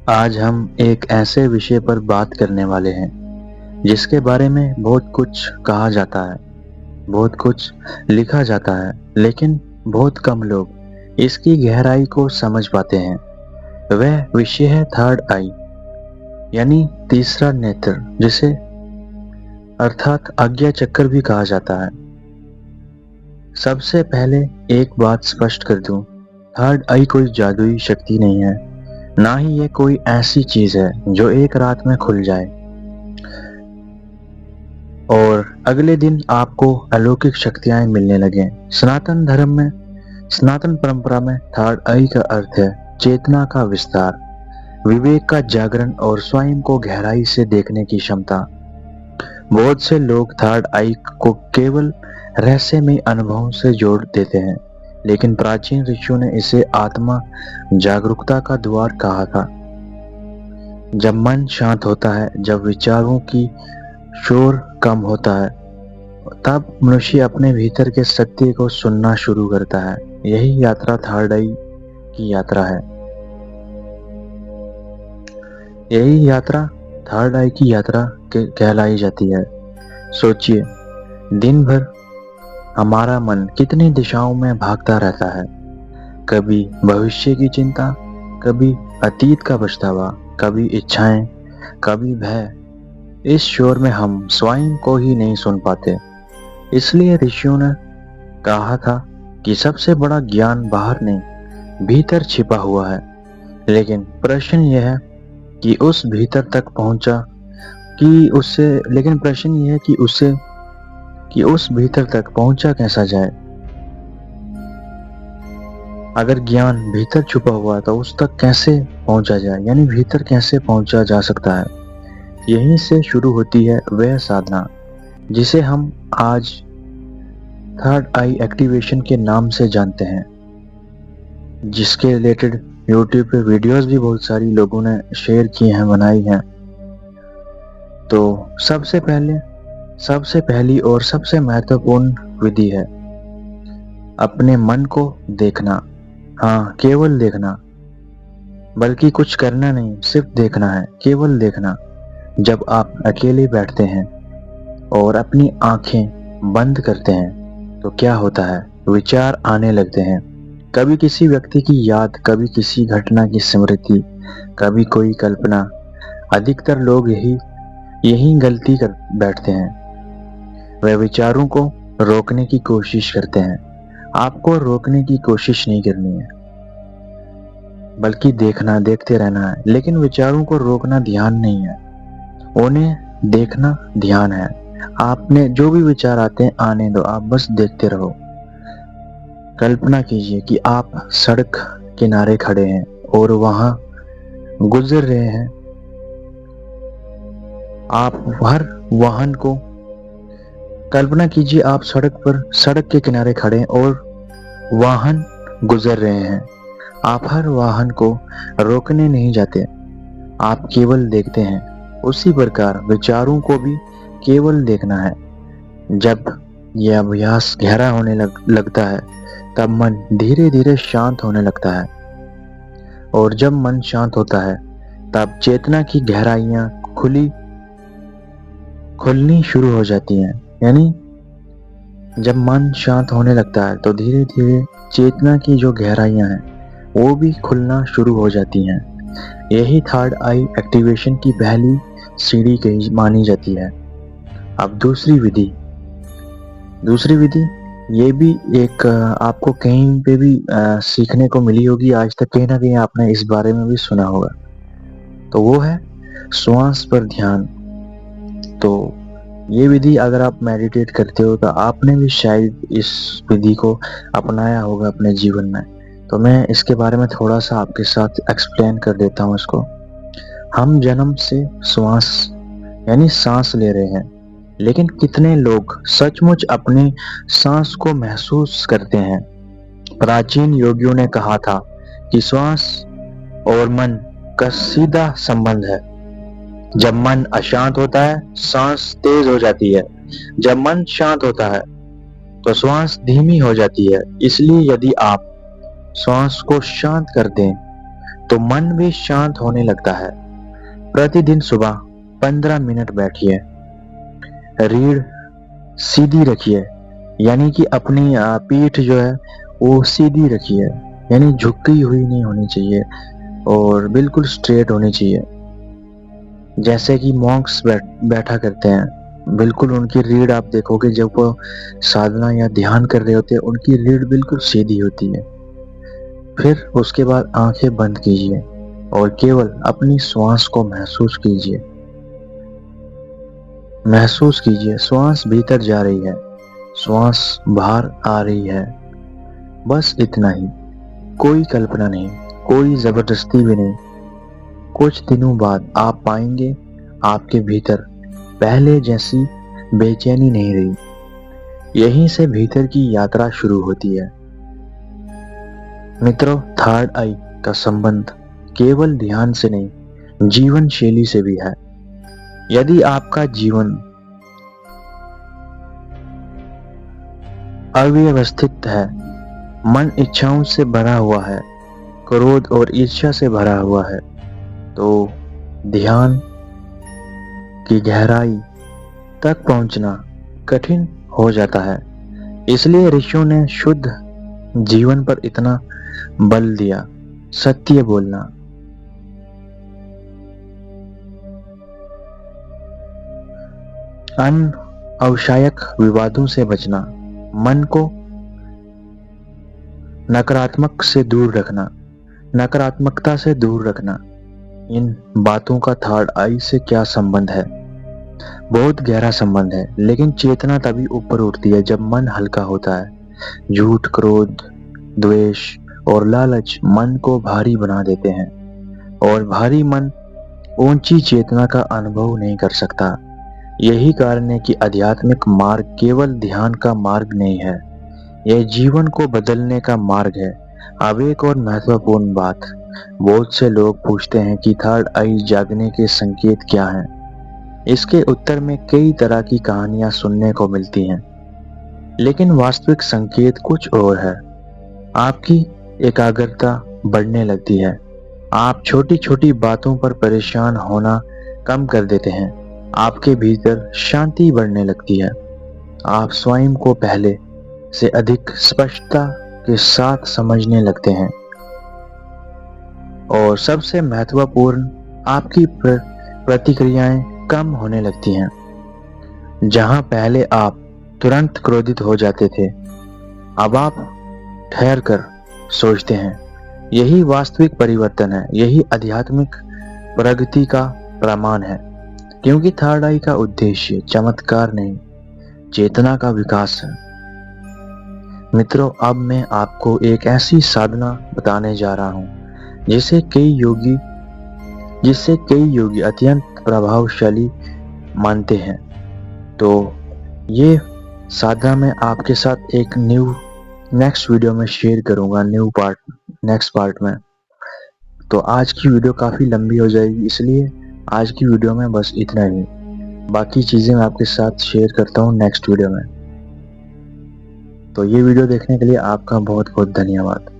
आज हम एक ऐसे विषय पर बात करने वाले हैं जिसके बारे में बहुत कुछ कहा जाता है, बहुत कुछ लिखा जाता है, लेकिन बहुत कम लोग इसकी गहराई को समझ पाते हैं। वह विषय है थर्ड आई, यानी तीसरा नेत्र, जिसे अर्थात आज्ञा चक्र भी कहा जाता है। सबसे पहले एक बात स्पष्ट कर दूं, थर्ड आई कोई जादुई शक्ति नहीं है, ना ही ये कोई ऐसी चीज है जो एक रात में खुल जाए और अगले दिन आपको अलौकिक शक्तियां मिलने लगे। सनातन धर्म में, सनातन परंपरा में थर्ड आई का अर्थ है चेतना का विस्तार, विवेक का जागरण और स्वयं को गहराई से देखने की क्षमता। बहुत से लोग थर्ड आई को केवल रहस्यमय अनुभवों से जोड़ देते हैं, लेकिन प्राचीन ऋषियों ने इसे आत्मा जागरूकता का द्वार कहा था। जब मन शांत होता है, जब विचारों की शोर कम होता है, तब मनुष्य अपने भीतर के सत्य को सुनना शुरू करता है। यही यात्रा थर्ड आई की यात्रा है। यही यात्रा थर्ड आई की यात्रा कहलाई जाती है। सोचिए, दिन भर हमारा मन कितनी दिशाओं में भागता रहता है। कभी भविष्य की चिंता, कभी अतीत का पछतावा, कभी इच्छाएं, कभी भय। इस शोर में हम स्वयं को ही नहीं सुन पाते। इसलिए ऋषियों ने कहा था कि सबसे बड़ा ज्ञान बाहर नहीं, भीतर छिपा हुआ है। लेकिन प्रश्न यह है कि उस भीतर तक पहुंचा कि उससे लेकिन प्रश्न यह है कि उस भीतर तक पहुंचा कैसा जाए। अगर ज्ञान भीतर छुपा हुआ है तो उस तक कैसे पहुंचा जाए, यानी भीतर कैसे पहुंचा जा सकता है। यहीं से शुरू होती है वह साधना जिसे हम आज थर्ड आई एक्टिवेशन के नाम से जानते हैं, जिसके रिलेटेड यूट्यूब पे वीडियोस भी बहुत सारी लोगों ने शेयर किए हैं, बनाई हैं। तो सबसे पहली और सबसे महत्वपूर्ण विधि है अपने मन को देखना। हाँ, केवल देखना, बल्कि कुछ करना नहीं, सिर्फ देखना है, केवल देखना। जब आप अकेले बैठते हैं और अपनी आंखें बंद करते हैं तो क्या होता है, विचार आने लगते हैं। कभी किसी व्यक्ति की याद, कभी किसी घटना की स्मृति, कभी कोई कल्पना। अधिकतर लोग यही गलती कर बैठते हैं। वे विचारों को रोकने की कोशिश करते हैं। आपको रोकने की कोशिश नहीं करनी है, बल्कि देखते रहना है। लेकिन विचारों को रोकना ध्यान नहीं है, उन्हें देखना ध्यान है। आपने जो भी विचार आते हैं आने दो, आप बस देखते रहो। कल्पना कीजिए कि आप सड़क किनारे खड़े हैं और वहां गुजर रहे हैं। आप हर वाहन को कल्पना कीजिए, आप सड़क के किनारे खड़े हैं और वाहन गुजर रहे हैं। आप हर वाहन को रोकने नहीं जाते, आप केवल देखते हैं। उसी प्रकार विचारों को भी केवल देखना है। जब यह अभ्यास गहरा होने लगता है, तब मन धीरे धीरे शांत होने लगता है। और जब मन शांत होता है, तब चेतना की गहराइयां खुलनी शुरू हो जाती हैं। यानी जब मन शांत होने लगता है तो धीरे धीरे चेतना की जो गहराइयां हैं वो भी खुलना शुरू हो जाती हैं। यही थर्ड आई एक्टिवेशन की पहली सीढ़ी मानी जाती है। अब दूसरी विधि ये भी एक आपको कहीं पे भी सीखने को मिली होगी, आज तक कहीं ना कहीं आपने इस बारे में भी सुना होगा। तो वो है श्वास पर ध्यान। तो ये विधि अगर आप मेडिटेट करते हो तो आपने भी शायद इस विधि को अपनाया होगा अपने जीवन में। तो मैं इसके बारे में थोड़ा सा आपके साथ एक्सप्लेन कर देता हूँ इसको। हम जन्म से श्वास यानी सांस ले रहे हैं, लेकिन कितने लोग सचमुच अपनी सांस को महसूस करते हैं। प्राचीन योगियों ने कहा था कि श्वास और मन का सीधा संबंध है। जब मन अशांत होता है, सांस तेज हो जाती है। जब मन शांत होता है तो श्वास धीमी हो जाती है। इसलिए यदि आप श्वास को शांत कर दें तो मन भी शांत होने लगता है। प्रतिदिन सुबह 15 मिनट बैठिए, रीढ़ सीधी रखिए, यानी कि अपनी पीठ जो है वो सीधी रखिए, यानी झुकी हुई नहीं होनी चाहिए और बिल्कुल स्ट्रेट होनी चाहिए, जैसे कि मॉन्क्स बैठा करते हैं। बिल्कुल उनकी रीढ़ आप देखोगे जब वो साधना या ध्यान कर रहे होते हैं, उनकी रीढ़ बिल्कुल सीधी होती है। फिर उसके बाद आंखें बंद कीजिए और केवल अपनी श्वास को महसूस कीजिए। महसूस कीजिए श्वास भीतर जा रही है, श्वास बाहर आ रही है। बस इतना ही, कोई कल्पना नहीं, कोई जबरदस्ती भी नहीं। कुछ दिनों बाद आप पाएंगे आपके भीतर पहले जैसी बेचैनी नहीं रही। यहीं से भीतर की यात्रा शुरू होती है। मित्रों, थर्ड आई का संबंध केवल ध्यान से नहीं, जीवन शैली से भी है। यदि आपका जीवन अव्यवस्थित है, मन इच्छाओं से भरा हुआ है, क्रोध और ईर्ष्या से भरा हुआ है, तो ध्यान की गहराई तक पहुंचना कठिन हो जाता है। इसलिए ऋषियों ने शुद्ध जीवन पर इतना बल दिया। सत्य बोलना, अनावश्यक विवादों से बचना, मन को नकारात्मकता से दूर रखना। इन बातों का थर्ड आई से क्या संबंध है? बहुत गहरा संबंध है, लेकिन चेतना तभी ऊपर उठती है जब मन हल्का होता है। झूठ, क्रोध, द्वेष और लालच मन को भारी बना देते हैं, और भारी मन ऊंची चेतना का अनुभव नहीं कर सकता। यही कारण है कि आध्यात्मिक मार्ग केवल ध्यान का मार्ग नहीं है, यह जीवन को बदलने का मार्ग है। अब एक और महत्वपूर्ण बात, बहुत से लोग पूछते हैं कि थर्ड आई जागने के संकेत क्या हैं। इसके उत्तर में कई तरह की कहानियां सुनने को मिलती हैं, लेकिन वास्तविक संकेत कुछ और है। आपकी एकाग्रता बढ़ने लगती है, आप छोटी छोटी बातों पर परेशान होना कम कर देते हैं, आपके भीतर शांति बढ़ने लगती है, आप स्वयं को पहले से अधिक स्पष्टता के साथ समझने लगते हैं, और सबसे महत्वपूर्ण, आपकी प्रतिक्रियाएं कम होने लगती हैं। जहां पहले आप तुरंत क्रोधित हो जाते थे, अब आप ठहर कर सोचते हैं। यही वास्तविक परिवर्तन है, यही आध्यात्मिक प्रगति का प्रमाण है, क्योंकि थर्ड आई का उद्देश्य चमत्कार नहीं, चेतना का विकास है। मित्रों, अब मैं आपको एक ऐसी साधना बताने जा रहा हूं जिसे कई योगी अत्यंत प्रभावशाली मानते हैं। तो ये साधना मैं आपके साथ एक नेक्स्ट वीडियो में शेयर करूंगा, नेक्स्ट पार्ट में। तो आज की वीडियो काफी लंबी हो जाएगी, इसलिए आज की वीडियो में बस इतना ही। बाकी चीजें मैं आपके साथ शेयर करता हूँ नेक्स्ट वीडियो में। तो ये वीडियो देखने के लिए आपका बहुत बहुत धन्यवाद।